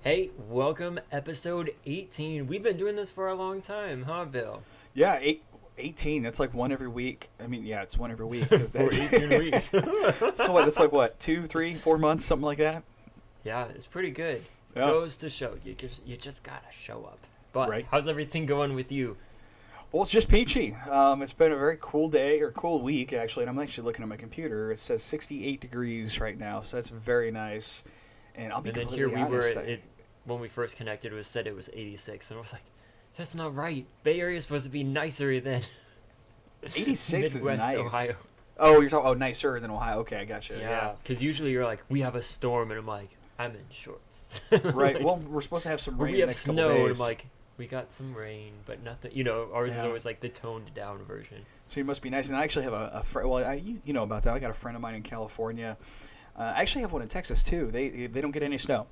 Hey, welcome episode 18. We've been doing this for a long time, huh, Bill? Yeah, 18. That's like one every week. I mean, yeah, it's one every week. For 18 weeks. So what? That's like what, 2, 3, 4 months, something like that. Yeah, it's pretty good. Yeah. Goes to show you just gotta show up. But Right. how's everything going with you? Well, it's just peachy. It's been a very cool day, or cool week, actually, and I'm actually looking at my computer. It says 68 degrees right now, so that's very nice. And I'll be And then completely here we were, honest. when we first connected, it was said it was 86, and I was like, that's not right. Bay Area is supposed to be nicer than 86 is Midwest nice. Ohio. Oh, you're talking, nicer than Ohio. Okay, I gotcha. Yeah, because usually you're like, we have a storm, and I'm like, I'm in shorts. Right, well, we're supposed to have some Or rain we the have next snow, couple and days. I'm like, we got some rain, but nothing. You know, ours is Yeah. always like the toned down version. So you must be nice. And I actually have a friend. Well, you know about that. I got a friend of mine in California. I actually have one in Texas too. They don't get any snow.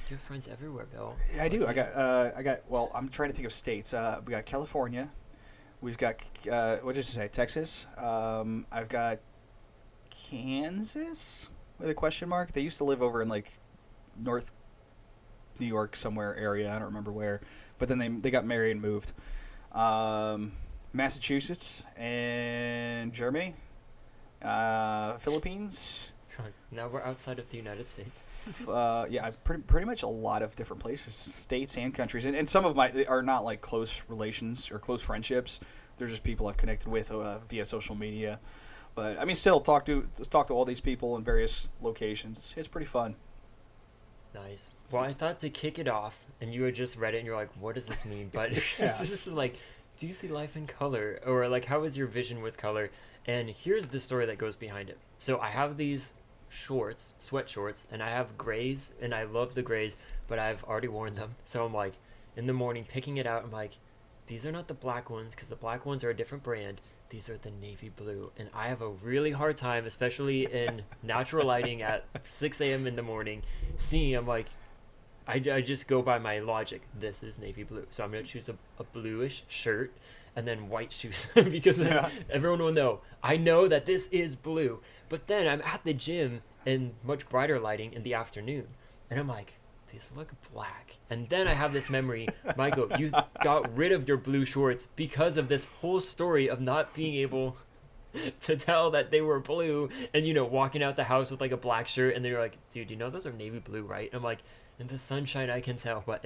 You have friends everywhere, Bill. Yeah, I do. I got. Well, I'm trying to think of states. We got California. We've got what did you say? Texas. I've got Kansas with a question mark. They used to live over in like North New York somewhere area. I don't remember where. But then they got married and moved. Massachusetts and Germany. Philippines. Now we're outside of the United States. Yeah, pretty much a lot of different places, states and countries, and some of my are not like close relations or close friendships. They're just people I've connected with via social media. But I mean, still talk to all these people in various locations. It's pretty fun. Nice. Well, I thought to kick it off, and you had just read it, and you're like, what does this mean? But it's just like, do you see life in color? Or like, how is your vision with color? And here's the story that goes behind it. So I have these shorts, sweat shorts, and I have grays, and I love the grays, but I've already worn them. So I'm like, in the morning, picking it out, I'm like, these are not the black ones, because the black ones are a different brand. These are the navy blue. And I have a really hard time, especially in natural lighting at 6 a.m. in the morning, seeing, I'm like, I just go by my logic. This is navy blue. So I'm going to choose a bluish shirt and then white shoes because everyone will know. I know that this is blue. But then I'm at the gym in much brighter lighting in the afternoon. And I'm like, these look black. And then I have this memory, Michael, you got rid of your blue shorts because of this whole story of not being able to tell that they were blue, and you know, walking out the house with like a black shirt, and they're like, dude, you know those are navy blue, right? And I'm like, in the sunshine I can tell, but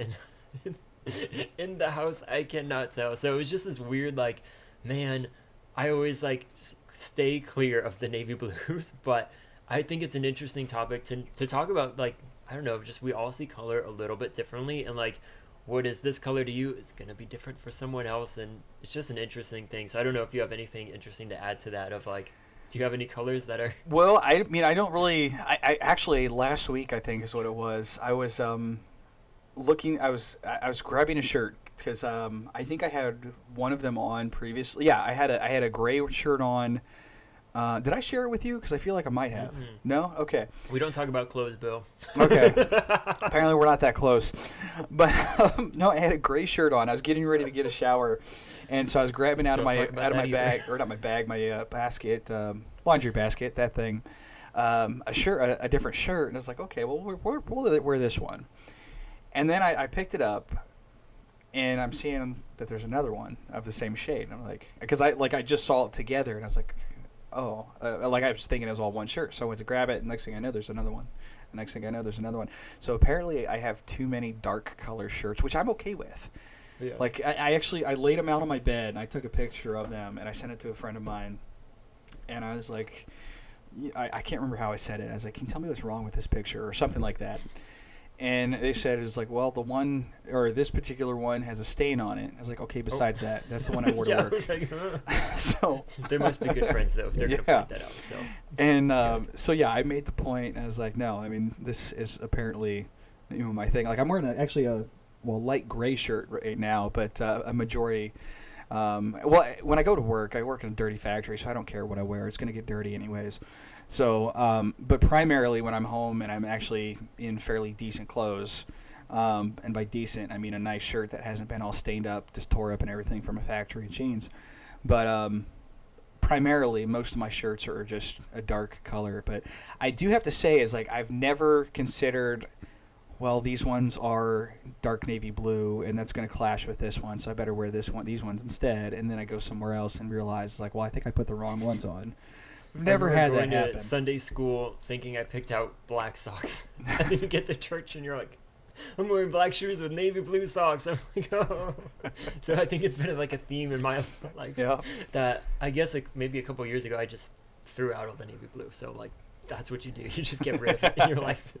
in the house I cannot tell. So it was just this weird, like, man, I always like stay clear of the navy blues, but I think it's an interesting topic to talk about. Like, I don't know, just we all see color a little bit differently, and like, what is this color to you is going to be different for someone else, and it's just an interesting thing. So I don't know if you have anything interesting to add to that of like, do you have any colors that are... Well, I mean, I don't really... I actually, last week, I think is what it was, I was looking... I was grabbing a shirt, because I think I had one of them on previously. Yeah, I had a gray shirt on. Did I share it with you? Because I feel like I might have. Mm-hmm. No? Okay. We don't talk about clothes, Bill. Okay. Apparently we're not that close. But no, I had a gray shirt on. I was getting ready to get a shower, and so I was grabbing out of my bag, or not my bag, my basket, laundry basket, that thing, a shirt, a different shirt, and I was like, okay, well we'll wear this one, and then I picked it up, and I'm seeing that there's another one of the same shade, and I'm like, because I just saw it together, and I was like, oh, like I was thinking it was all one shirt, so I went to grab it, and next thing I know, there's another one. The next thing I know, there's another one. So apparently I have too many dark color shirts, which I'm okay with. Yeah. Like, I laid them out on my bed, and I took a picture of them, and I sent it to a friend of mine, and I was like, I can't remember how I said it. I was like, can you tell me what's wrong with this picture, or something like that? And they said, it's like, well, the one, or this particular one has a stain on it. I was like, okay, besides that, that's the one I wore to work. I was like, so there must be good friends, though, if they're going to point that out. So. And so, yeah, I made the point, and I was like, no, I mean, this is apparently, my thing. Like, I'm wearing a light gray shirt right now, but a majority, when I go to work, I work in a dirty factory, so I don't care what I wear. It's going to get dirty anyways. So, but primarily when I'm home and I'm actually in fairly decent clothes, and by decent, I mean a nice shirt that hasn't been all stained up, just tore up and everything from a factory jeans. But primarily, most of my shirts are just a dark color. But I do have to say, is like I've never considered well, these ones are dark navy blue, and that's going to clash with this one, so I better wear these ones instead. And then I go somewhere else and realize, like, well, I think I put the wrong ones on. We've never had that happen. To Sunday school thinking I picked out black socks. And then you get to church and you're like, I'm wearing black shoes with navy blue socks. I'm like, oh. So I think it's been like a theme in my life. Yeah. That I guess like maybe a couple of years ago I just threw out all the navy blue. So like that's what you do. You just get rid of it in your life.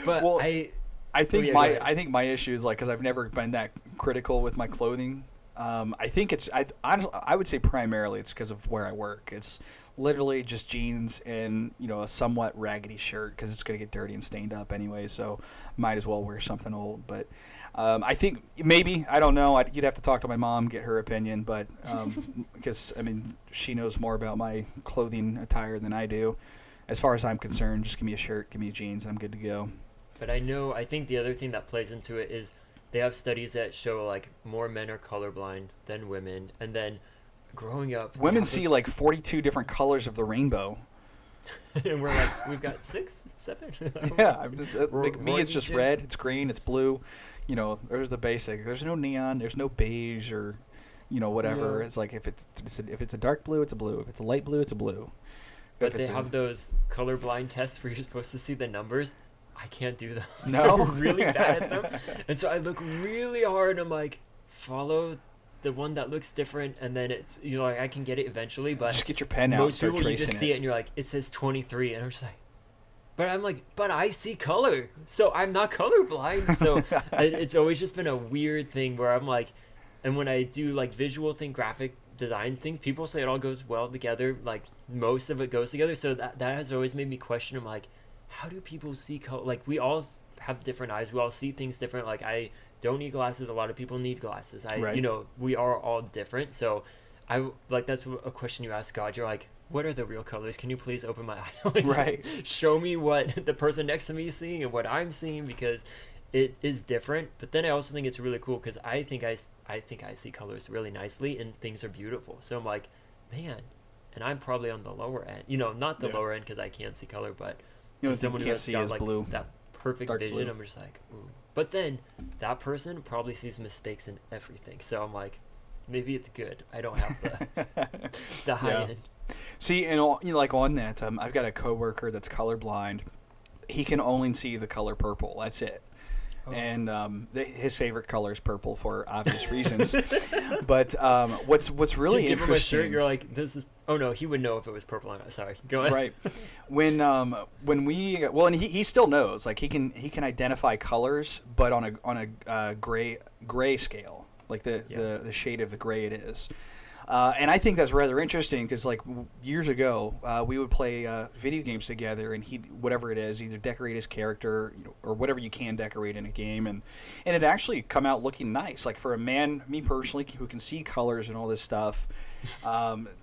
But well, I think my issue is like, because I've never been that critical with my clothing. I think I would say primarily it's because of where I work. It's literally just jeans and a somewhat raggedy shirt because it's going to get dirty and stained up anyway, so might as well wear something old. But I think maybe, I don't know, you'd have to talk to my mom, get her opinion, but because I mean she knows more about my clothing attire than I do. As far as I'm concerned, just give me a shirt, give me jeans, and I'm good to go. But I think the other thing that plays into it is they have studies that show like more men are colorblind than women, and then growing up, women see like 42 different colors of the rainbow. And we're like, we've got 6, 7. Yeah, me it's just red, it's green, it's blue. There's the basic. There's no neon, there's no beige or whatever. Yeah. It's like if it's a dark blue, it's a blue. If it's a light blue, it's a blue. But they have those colorblind tests where you're supposed to see the numbers. I can't do them. No. I'm really bad at them. And so I look really hard. I'm like, follow the one that looks different, and then it's like I can get it eventually, but just get your pen out and start tracing it. Most people, you just see it and you're like, it says 23, and I'm just like, but I see color, so I'm not colorblind. So it's always just been a weird thing where I'm like, and when I do like visual thing, graphic design thing, people say it all goes well together, like most of it goes together, so that has always made me question. I'm like, how do people see color? Like, we all have different eyes, we all see things different. Like, I don't need glasses, a lot of people need glasses. Right. We are all different. So I like, that's a question you ask God. You're like, what are the real colors? Can you please open my eye? Like, right. Show me what the person next to me is seeing and what I'm seeing, because it is different. But then I also think it's really cool because I think I see colors really nicely and things are beautiful. So I'm like, man, and I'm probably on the lower end. Not the lower end because I can't see color, but someone who has got like blue, that perfect dark vision, blue. I'm just like, ooh. But then that person probably sees mistakes in everything. So I'm like, maybe it's good. I don't have the high end. See, and like on that, I've got a coworker that's colorblind. He can only see the color purple. That's it. Oh. And his favorite color is purple for obvious reasons. But what's really you give interesting? Him a shirt, you're like, this is. Oh no, he would know if it was purple or not. Sorry, go ahead. Right. When and he still knows. Like he can identify colors, but on a gray scale, like the shade of the gray it is. And I think that's rather interesting because, like, years ago, we would play video games together, and he'd, whatever it is, either decorate his character, or whatever you can decorate in a game, and it actually come out looking nice. Like, for a man, me personally, who can see colors and all this stuff,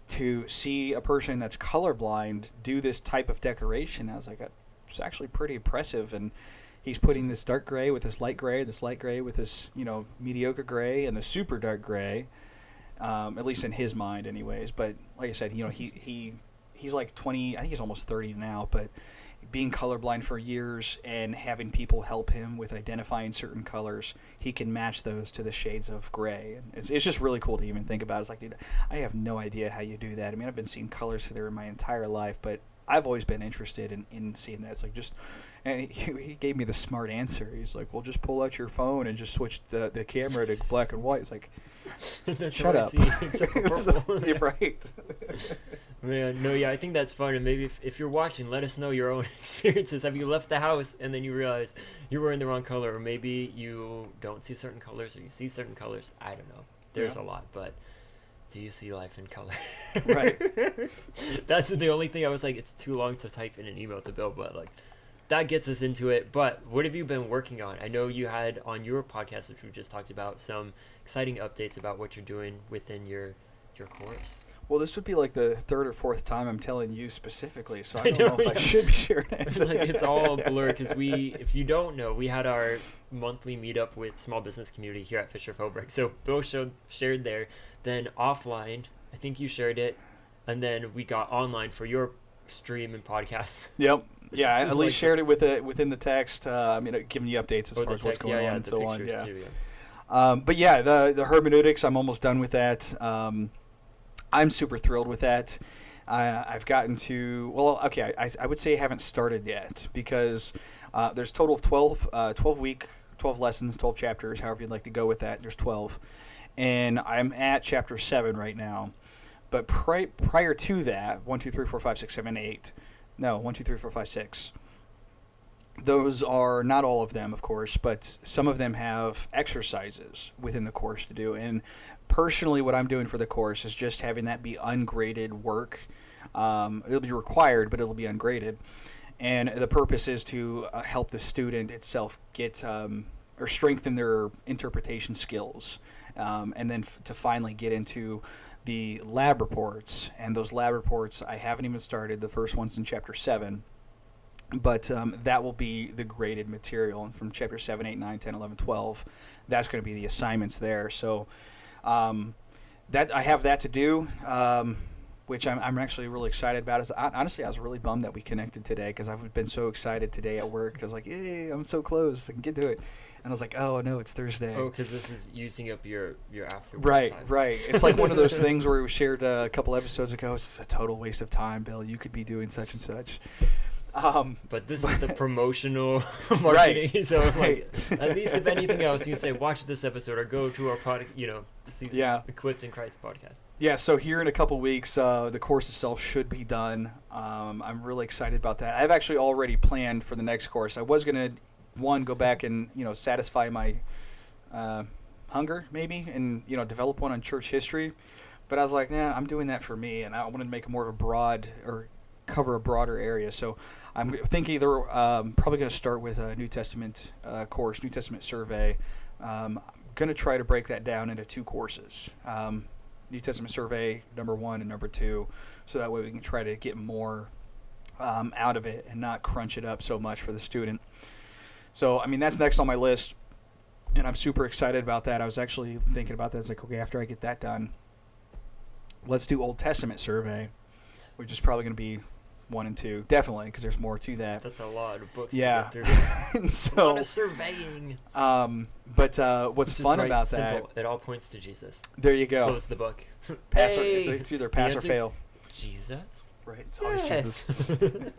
to see a person that's colorblind do this type of decoration, I was like, it's actually pretty impressive. And he's putting this dark gray with this light gray with this, mediocre gray, and the super dark gray. At least in his mind anyways. But like I said, he's like 20, I think he's almost 30 now, but being colorblind for years and having people help him with identifying certain colors, he can match those to the shades of gray. And it's just really cool to even think about. It's like, dude, I have no idea how you do that. I mean, I've been seeing colors there my entire life, but I've always been interested in seeing that. It's like, and he gave me the smart answer. He's like, well, just pull out your phone and just switch the camera to black and white. It's like, shut up. You're right. Man, no, yeah, I think that's fun. And maybe if you're watching, let us know your own experiences. Have you left the house and then you realize you're wearing the wrong color, or maybe you don't see certain colors, or you see certain colors? I don't know. There's a lot, but do you see life in color? Right. That's the only thing I was like, it's too long to type in an email to Bill, but like, that gets us into it. But what have you been working on? I know you had on your podcast, which we just talked about, some exciting updates about what you're doing within your course. Well, this would be like the third or fourth time I'm telling you specifically, so I don't know if I should be sharing it. It's all a blur because if you don't know, we had our monthly meetup with small business community here at Fisher Philbrick. So Bill shared there, then offline, I think you shared it, and then we got online for your stream and podcasts. Yep. Yeah, I at least like shared it within the text. Giving you updates as far as what's going on and so on. Yeah. Too, yeah. But yeah, the hermeneutics, I'm almost done with that. I'm super thrilled with that. I've gotten to, well, okay, I would say I haven't started yet because there's a total of 12 lessons, 12 chapters, however you'd like to go with that. There's 12. And I'm at chapter 7 right now. But prior to that, 1, 2, 3, 4, 5, 6, 7, 8. No, 1, 2, 3, 4, 5, 6. Those are not all of them, of course, but some of them have exercises within the course to do. And personally, what I'm doing for the course is just having that be ungraded work. It'll be required, but it'll be ungraded. And the purpose is to help the student itself get or strengthen their interpretation skills. And then to finally get into the lab reports. And those lab reports, I haven't even started. The first one's in chapter 7. But that will be the graded material. And from chapter 7, 8, 9, 10, 11, 12, that's going to be the assignments there. So that I have that to do, which I'm actually really excited about. Honestly, I was really bummed that we connected today because I've been so excited today at work. I was like, yay, I'm so close. I can get to it. And I was like, oh, no, it's Thursday. Oh, because this is using up your after Right, time. right. It's like one of those things where we shared a couple episodes ago. It's a total waste of time, Bill. You could be doing such and such. But this is the promotional marketing. Right, So, right. at least if anything else, you can say, watch this episode or go to our product, Yeah. Equipped in Christ podcast. Yeah, so here in a couple weeks, the course itself should be done. I'm really excited about that. I've actually already planned for the next course. I was going to, go back and, satisfy my hunger, maybe, and, develop one on church history. But I was like, nah, I'm doing that for me, and I want to make more of a broad, or cover a broader area. So I'm thinking either probably going to start with a New Testament course, New Testament survey. I'm going to try to break that down into 2 courses. New Testament survey number 1 and number 2, so that way we can try to get more out of it and not crunch it up so much for the student. So, that's next on my list, and I'm super excited about that. I was actually thinking about that. I was like, okay, after I get that done, let's do Old Testament survey, which is probably going to be 1 and 2, definitely, because there's more to that. That's a lot of books yeah. to get through. So, a lot of surveying. But what's fun about simple. It all points to Jesus. There you go. Close the book. Pass hey! It's either pass or fail. Jesus. Right. It's always Yes. Jesus.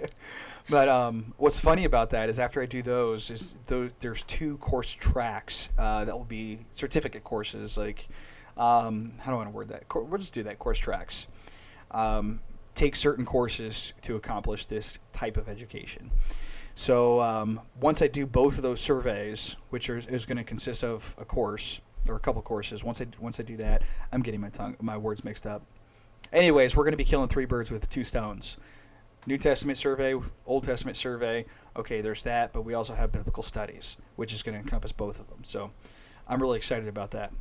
But what's funny about that is after I do those, there's 2 course tracks that will be certificate courses. Like, how do I want to word that? We'll just do that, course tracks. Take certain courses to accomplish this type of education. So once I do both of those surveys, which is going to consist of a course or a couple courses, once I do that, I'm getting my words mixed up. Anyways, we're going to be killing 3 birds with 2 stones. New Testament survey, Old Testament survey. Okay, there's that, but we also have biblical studies, which is going to encompass both of them. So I'm really excited about that.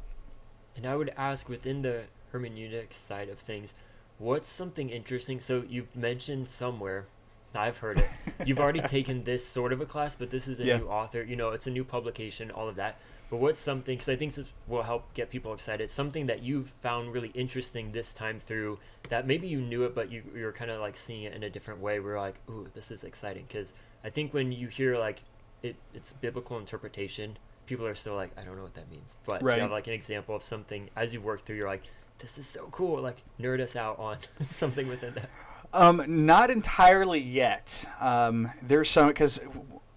And I would ask, within the hermeneutics side of things, what's something interesting? So you've mentioned somewhere, I've heard it, you've already taken this sort of a class, but this is a new author, it's a new publication, all of that. But what's something, because I think this will help get people excited, something that you've found really interesting this time through that maybe you knew it, but you're kind of like seeing it in a different way. We're like, ooh, this is exciting. Because I think when you hear like it's biblical interpretation, people are still like, I don't know what that means. But you have like an example of something as you work through, you're like, this is so cool. Like, nerd us out on something within that. Not entirely yet. There's some, because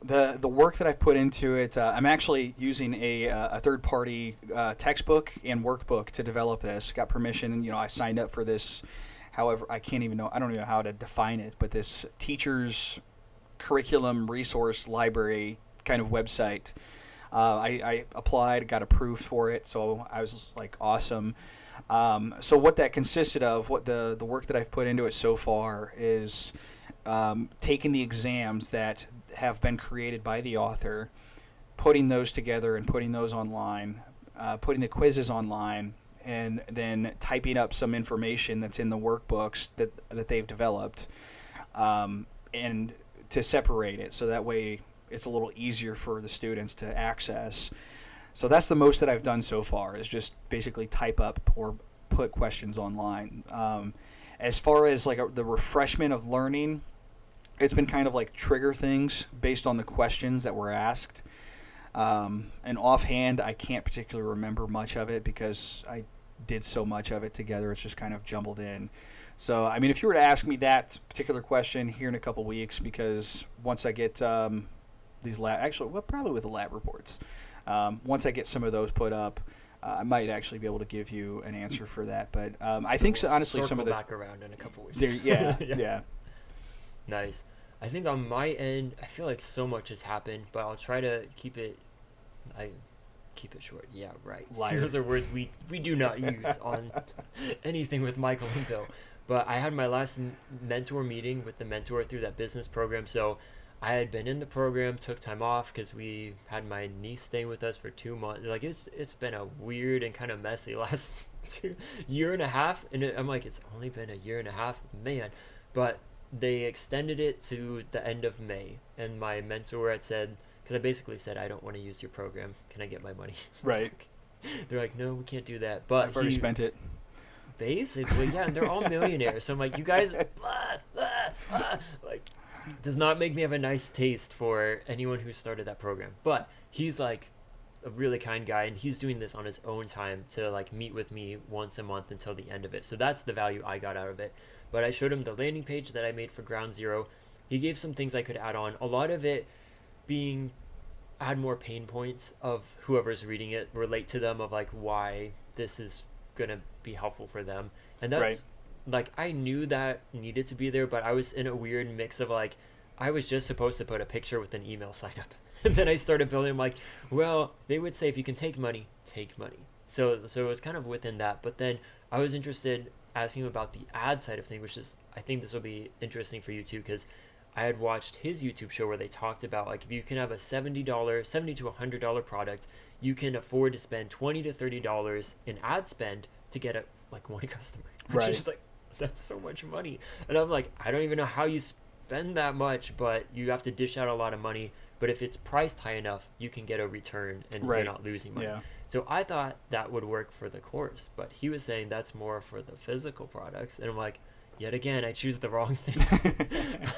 the work that I've put into it, I'm actually using a third-party textbook and workbook to develop this. Got permission, and I signed up for this. However, I don't even know how to define it, but this teacher's curriculum resource library kind of website. I applied, got approved for it, so I was like, awesome. So what that consisted of, what the work that I've put into it so far is taking the exams that have been created by the author, putting those together and putting those online, putting the quizzes online, and then typing up some information that's in the workbooks that they've developed, and to separate it so that way it's a little easier for the students to access. So that's the most that I've done so far, is just basically type up or put questions online. As far as like the refreshment of learning, it's been kind of like trigger things based on the questions that were asked. And offhand, I can't particularly remember much of it because I did so much of it together. It's just kind of jumbled in. So, I mean, if you were to ask me that particular question here in a couple weeks, because once I get these probably with the lab reports, once I get some of those put up, I might actually be able to give you an answer for that. But I think, so, honestly, some of the back around in a couple weeks. Yeah. Nice. I think on my end, I feel like so much has happened, but I'll try to keep it short. Yeah, right. Liar. Those are words we do not use on anything with Michael and Bill. But I had my last mentor meeting with the mentor through that business program. So I had been in the program, took time off because we had my niece staying with us for 2 months. Like it's been a weird and kind of messy last year and a half. And I'm like, it's only been a year and a half, man. But they extended it to the end of May. And my mentor had said, because I basically said, I don't want to use your program. Can I get my money? Right. They're like, no, we can't do that. But I've already spent it. Basically, yeah, and they're all millionaires. So I'm like, you guys, like, does not make me have a nice taste for anyone who started that program. But he's like a really kind guy, and he's doing this on his own time to like meet with me once a month until the end of it. So that's the value I got out of it. But I showed him the landing page that I made for Ground Zero. He gave some things I could add on. A lot of it being add more pain points of whoever's reading it, relate to them of like why this is gonna be helpful for them. And that's right. Like I knew that needed to be there, but I was in a weird mix of like I was just supposed to put a picture with an email sign up. And then I started building. I'm like, well, they would say if you can take money, take money. So it was kind of within that. But then I was interested asking him about the ad side of things, which is I think this will be interesting for you too, because I had watched his YouTube show where they talked about like if you can have a $70 to $100 product, you can afford to spend $20 to $30 in ad spend to get one customer. Which right. is just like, that's so much money. And I'm like, I don't even know how you spend that much, but you have to dish out a lot of money. But if it's priced high enough, you can get a return and right. you're not losing money. Yeah. So I thought that would work for the course, but he was saying that's more for the physical products. And I'm like, yet again, I choose the wrong thing.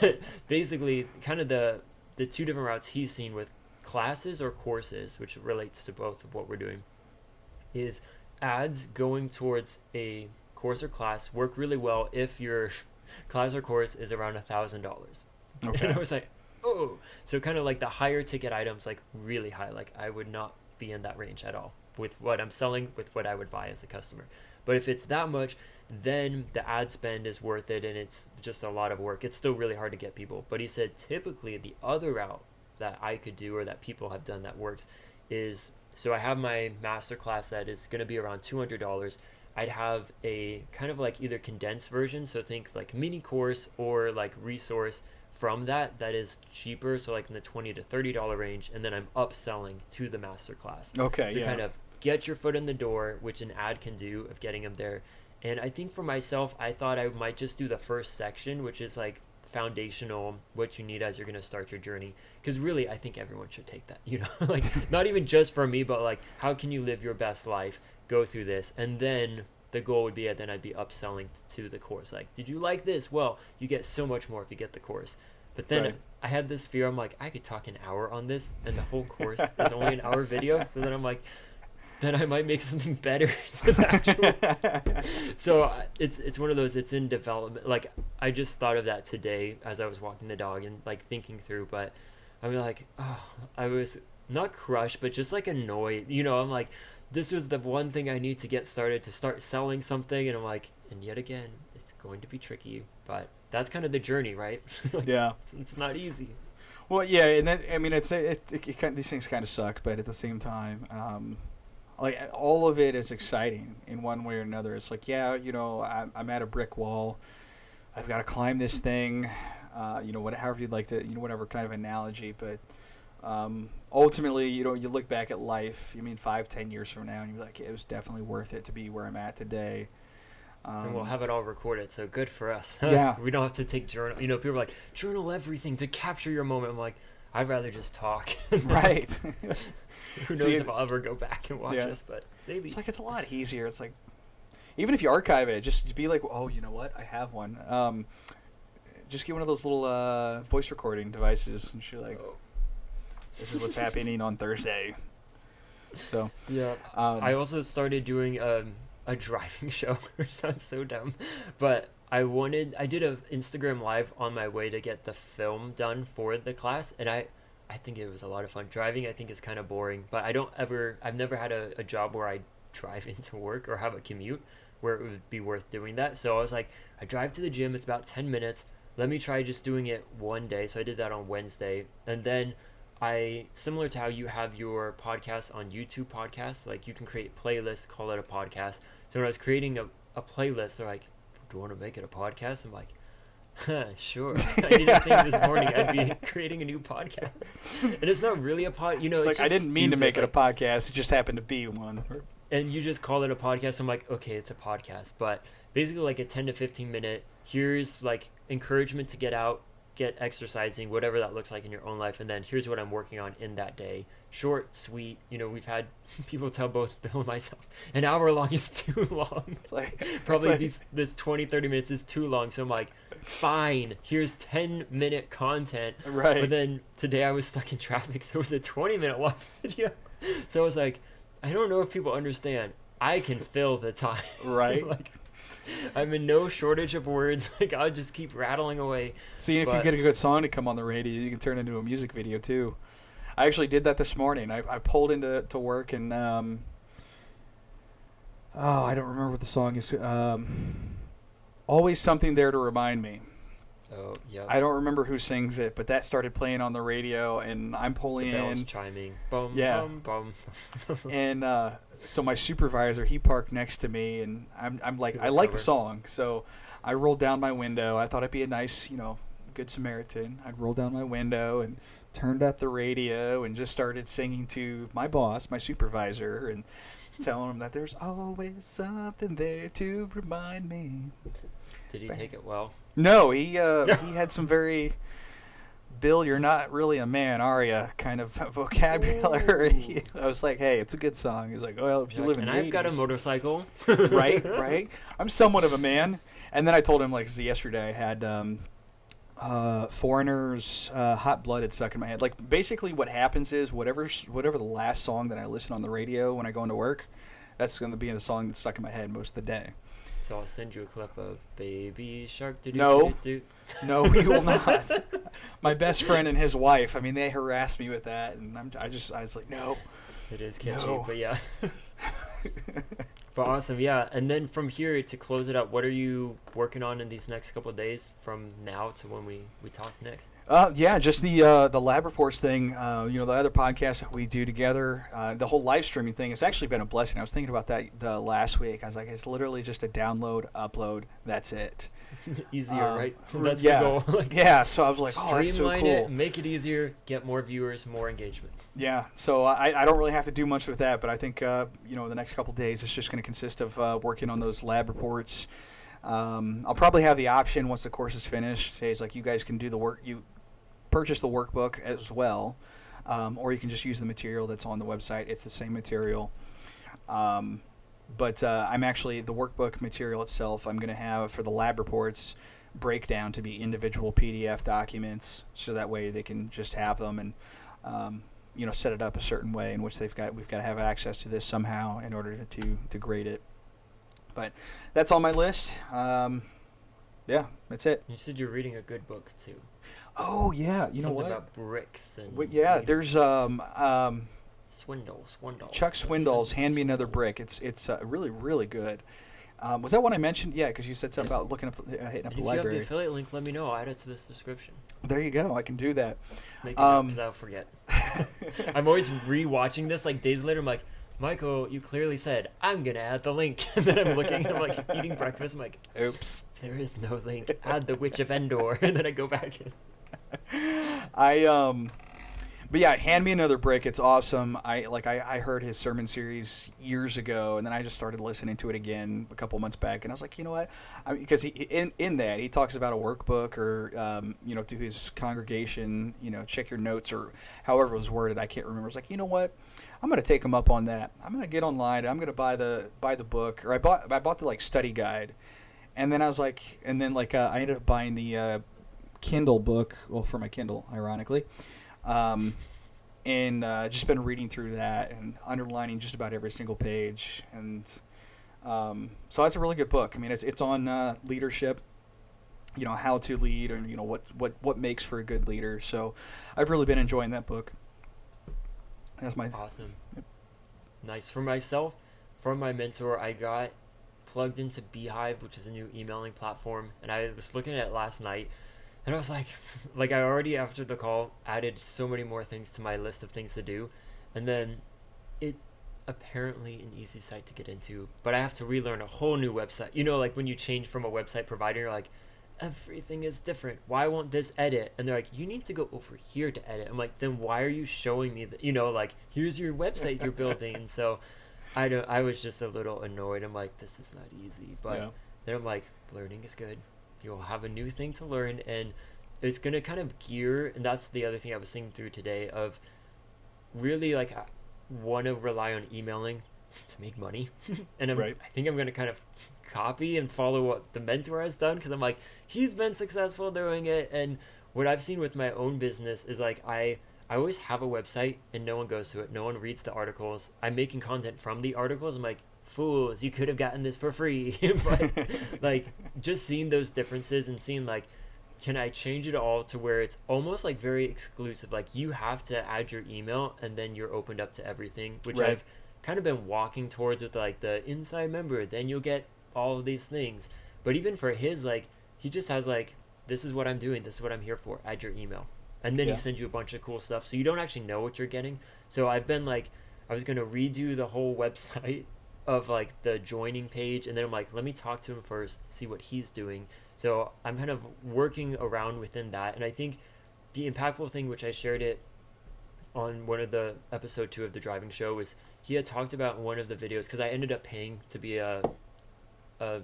But basically, kind of the two different routes he's seen with classes or courses, which relates to both of what we're doing, is ads going towards a course or class work really well if your class or course is around $1,000. Okay. And I was like, oh, so kind of like the higher ticket items, like really high, like I would not be in that range at all with what I'm selling, with what I would buy as a customer. But if it's that much, then the ad spend is worth it, and it's just a lot of work. It's still really hard to get people. But he said typically the other route that I could do or that people have done that works is, so I have my masterclass that is going to be around $200. I'd have a kind of like either condensed version, so think like mini course or like resource from that is cheaper, so like in the $20 to $30 range, and then I'm upselling to the masterclass. Okay, to yeah. kind of get your foot in the door, which an ad can do of getting them there. And I think for myself, I thought I might just do the first section, which is like foundational, what you need as you're going to start your journey. Because really, I think everyone should take that, you know, like not even just for me, but like how can you live your best life, go through this. And then the goal would be, then I'd be upselling to the course. Like, did you like this? Well, you get so much more if you get the course. But then right. I had this fear. I'm like, I could talk an hour on this and the whole course is only an hour video. So then I'm like, then I might make something better than actual. So it's one of those, it's in development. Like I just thought of that today as I was walking the dog and like thinking through, but I'm like, oh, I was not crushed, but just like annoyed, you know. I'm like, this was the one thing I need to get started, to start selling something. And I'm like, and yet again, it's going to be tricky, but that's kind of the journey, right? Like, yeah. It's not easy. Well, yeah. And that, I mean, it these things kind of suck, but at the same time, like all of it is exciting in one way or another. It's like, yeah, you know, I'm at a brick wall. I've got to climb this thing, you know, however you'd like to, you know, whatever kind of analogy. But ultimately, you know, you look back at life, 5-10 years from now, and you're like, it was definitely worth it to be where I'm at today. And we'll have it all recorded, so good for us. Yeah. We don't have to take journal. You know, people are like, journal everything to capture your moment. I'm like, I'd rather just talk. Right. Who knows if I'll ever go back and watch this, but maybe. It's like, it's a lot easier. It's like, Even if you archive it, just be like, oh, you know what? I have one. Just get one of those little voice recording devices and you're like, this is what's happening on Thursday. So yeah, I also started doing a driving show, which sounds so dumb, but I did an Instagram live on my way to get the film done for the class, and I think it was a lot of fun. Driving, I think, is kind of boring, but I've never had a job where I drive into work or have a commute where it would be worth doing that. So I was like, I drive to the gym, it's about 10 minutes. Let me try just doing it one day. So I did that on Wednesday, and then similar to how you have your podcast on YouTube podcasts, like you can create playlists, call it a podcast. So when I was creating a playlist, they're like, do you want to make it a podcast? I'm like, sure. I didn't think this morning I'd be creating a new podcast. And it's not really a pod, it's like, I didn't mean to make it a podcast. It just happened to be one. And you just call it a podcast. I'm like, okay, it's a podcast. But basically like a 10 to 15 minute, here's like encouragement to get out, get exercising, whatever that looks like in your own life, and then here's what I'm working on in that day. Short, sweet. We've had people tell both Bill and myself an hour long is too long. It's like probably this 20-30 minutes is too long. So I'm like, fine, here's 10-minute content. Right. But then today I was stuck in traffic, so it was a 20-minute long video. So I was like, I don't know if people understand. I can fill the time. Right. Like, I'm in no shortage of words. Like, I'll just keep rattling away. See, if you get a good song to come on the radio, you can turn it into a music video too. I actually did that this morning. I pulled into work and I don't remember what the song is. Always Something There to Remind Me. Oh, yeah. I don't remember who sings it, but that started playing on the radio, and I'm pulling the bells in. Chiming. Bum, yeah. Bum, bum. And so my supervisor, he parked next to me, and I'm like, I like the song, so I rolled down my window. I thought I'd be a nice, good Samaritan. I'd roll down my window and turned up the radio and just started singing to my boss, my supervisor, and telling him that there's always something there to remind me. Did he take it well? No, he had some very, Bill, you're not really a man, are you? Kind of vocabulary. I was like, hey, it's a good song. He's like, well, if you live in the 80s. And I've got a motorcycle. Right. I'm somewhat of a man. And then I told him, like, yesterday I had Foreigner's Hot Blooded stuck in my head. Like, basically what happens is whatever the last song that I listen on the radio when I go into work, that's going to be the song that's stuck in my head most of the day. So I'll send you a clip of Baby Shark. No, you will not. My best friend and his wife, I mean, they harassed me with that, and I was like, no. It is catchy, but yeah. But awesome, yeah. And then from here, to close it up, what are you working on in these next couple of days from now to when we talk next? Yeah, just the lab reports thing. The other podcasts that we do together, the whole live streaming thing. It's actually been a blessing. I was thinking about that last week. I was like, it's literally just a download, upload. That's it. Easier, right? That's the goal. Yeah. So I was like, oh, that's so cool. Streamline it, make it easier, get more viewers, more engagement. Yeah, so I don't really have to do much with that, but I think the next couple of days it's just going to consist of working on those lab reports. I'll probably have the option once the course is finished. Say it's like you guys can do the work, you purchase the workbook as well, or you can just use the material that's on the website. It's the same material. But I'm actually, the workbook material itself, I'm going to have for the lab reports breakdown to be individual PDF documents, so that way they can just have them and set it up a certain way in which we've got to have access to this somehow in order to grade it. But that's on my list. Yeah, that's it. You said you're reading a good book too. Oh yeah, you know what? Something about bricks and. But yeah, there's Swindoll. Chuck Swindoll's "Hand Me Another Brick." It's really really good. Was that one I mentioned? Yeah, because you said something about hitting up the library. If you have the affiliate link, let me know. I'll add it to this description. There you go. I can do that. Make it up because I'll forget. I'm always re-watching this like days later. I'm like, Michael, you clearly said, I'm going to add the link. And then I'm looking, I'm like eating breakfast. I'm like, oops. There is no link. Add the Witch of Endor. And then I go back in. But yeah, Hand Me Another Brick. It's awesome. I heard his sermon series years ago, and then I just started listening to it again a couple months back, and I was like, you know what? Because he in that he talks about a workbook or to his congregation, check your notes or however it was worded. I can't remember. I was like, you know what? I'm gonna take him up on that. I'm gonna get online. I'm gonna buy the book, or I bought the study guide, and then I was like, I ended up buying the Kindle book. Well, for my Kindle, ironically. And just been reading through that and underlining just about every single page, and so that's a really good book. I mean, it's on leadership, how to lead, and what makes for a good leader. So I've really been enjoying that book. That's my awesome. Yep. Nice. For myself, from my mentor, I got plugged into Beehive, which is a new emailing platform, and I was looking at it last night. And I was like I already, after the call, added so many more things to my list of things to do. And then it's apparently an easy site to get into, but I have to relearn a whole new website. Like when you change from a website provider, you're like, everything is different. Why won't this edit? And they're like, you need to go over here to edit. I'm like, then why are you showing me that? Here's your website you're building. And so I was just a little annoyed. I'm like, this is not easy. But then I'm like, learning is good. You'll have a new thing to learn, and it's going to kind of gear, and that's the other thing I was thinking through today, of really I want to rely on emailing to make money. And I think I'm going to kind of copy and follow what the mentor has done, because I'm like, he's been successful doing it. And what I've seen with my own business is I always have a website and no one goes to it. No one reads the articles. I'm making content from the articles. I'm like, fools, you could have gotten this for free. But just seeing those differences and seeing can I change it all to where it's almost very exclusive, you have to add your email and then you're opened up to everything, which I've kind of been walking towards with the inside member, then you'll get all of these things. But even for his, he just has this is what I'm doing, this is what I'm here for, add your email, and then he sends you a bunch of cool stuff, so you don't actually know what you're getting. So I've been I was going to redo the whole website of the joining page, and then I'm like, let me talk to him first, see what he's doing. So I'm kind of working around within that. And I think the impactful thing, which I shared it on one of the episode 2 of the driving show, was he had talked about in one of the videos, because I ended up paying to be a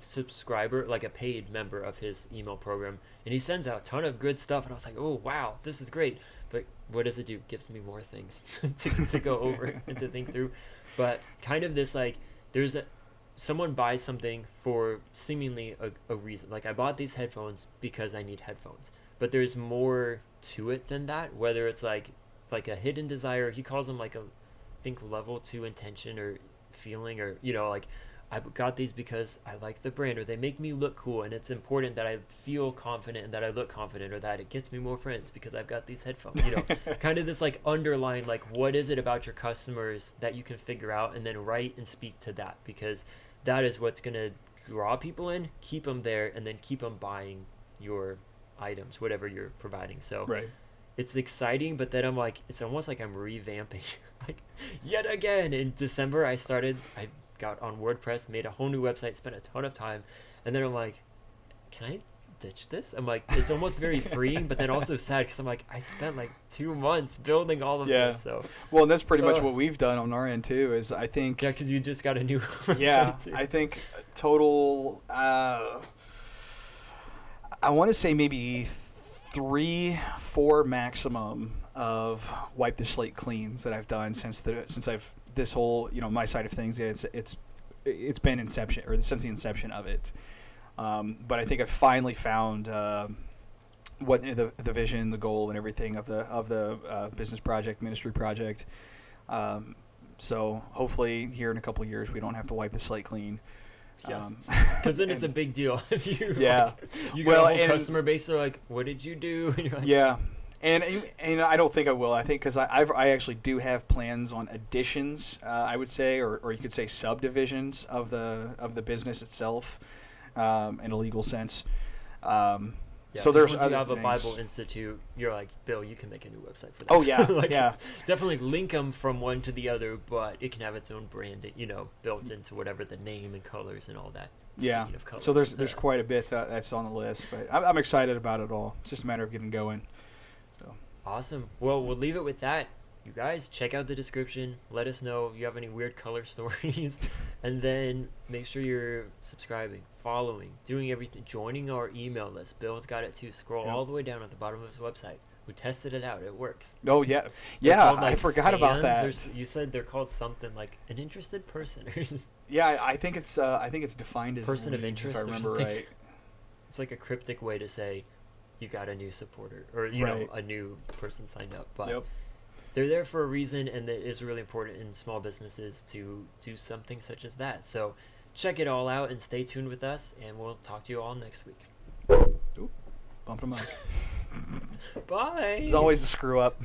subscriber, a paid member of his email program, and he sends out a ton of good stuff, and I was like, oh wow, this is great. But what does it do? Gives me more things to go over and to think through. But kind of this there's someone buys something for seemingly a reason. I bought these headphones because I need headphones, but there's more to it than that, whether it's like a hidden desire. He calls them I think level 2 intention or feeling, or I got these because I like the brand, or they make me look cool, and it's important that I feel confident and that I look confident, or that it gets me more friends because I've got these headphones. Kind of this underlying what is it about your customers that you can figure out and then write and speak to that, because that is what's going to draw people in, keep them there, and then keep them buying your items, whatever you're providing. So it's exciting, but then I'm it's almost I'm revamping yet again. In December I got on WordPress, made a whole new website, spent a ton of time, and then I'm like, can I ditch this? I'm like, it's almost very freeing, but then also sad, because I'm like, I spent 2 months building all of this. So well, and that's pretty much what we've done on our end too, is I think because you just got a new website too. I think total I want to say maybe 3-4 maximum of wipe the slate cleans that I've done since I've this whole my side of things. It's been inception, or since the inception of it. But I think I finally found what the vision, the goal, and everything of the business project, ministry project. So hopefully here in a couple of years we don't have to wipe the slate clean. Yeah, because then it's a big deal if you you got a whole customer base. They're like, what did you do? And you're like, And I don't think I will. I think because I actually do have plans on additions, I would say, or you could say subdivisions of the business itself, in a legal sense. So there's once other you have things. A Bible Institute, you're like, Bill, you can make a new website for that. Oh yeah, definitely link them from one to the other, but it can have its own brand, built into whatever the name and colors and all that. Speaking of colors, so there's quite a bit that's on the list, but I'm excited about it all. It's just a matter of getting going. So Awesome. Well, we'll leave it with that. You guys, check out the description. Let us know if you have any weird color stories. And then make sure you're subscribing, following, doing everything, joining our email list. Bill's got it too. Scroll all the way down at the bottom of his website. We tested it out. It works. Oh, yeah. Called, I forgot about that. You said they're called something like an interested person. Yeah, I think it's defined as person leads, of interest, if I remember right. It's like a cryptic way to say you got a new supporter or, you know, a new person signed up. But they're there for a reason, and it is really important in small businesses to do something such as that. So check it all out and stay tuned with us, and we'll talk to you all next week. Oop, bumped a mic. Bye. This is always the screw up.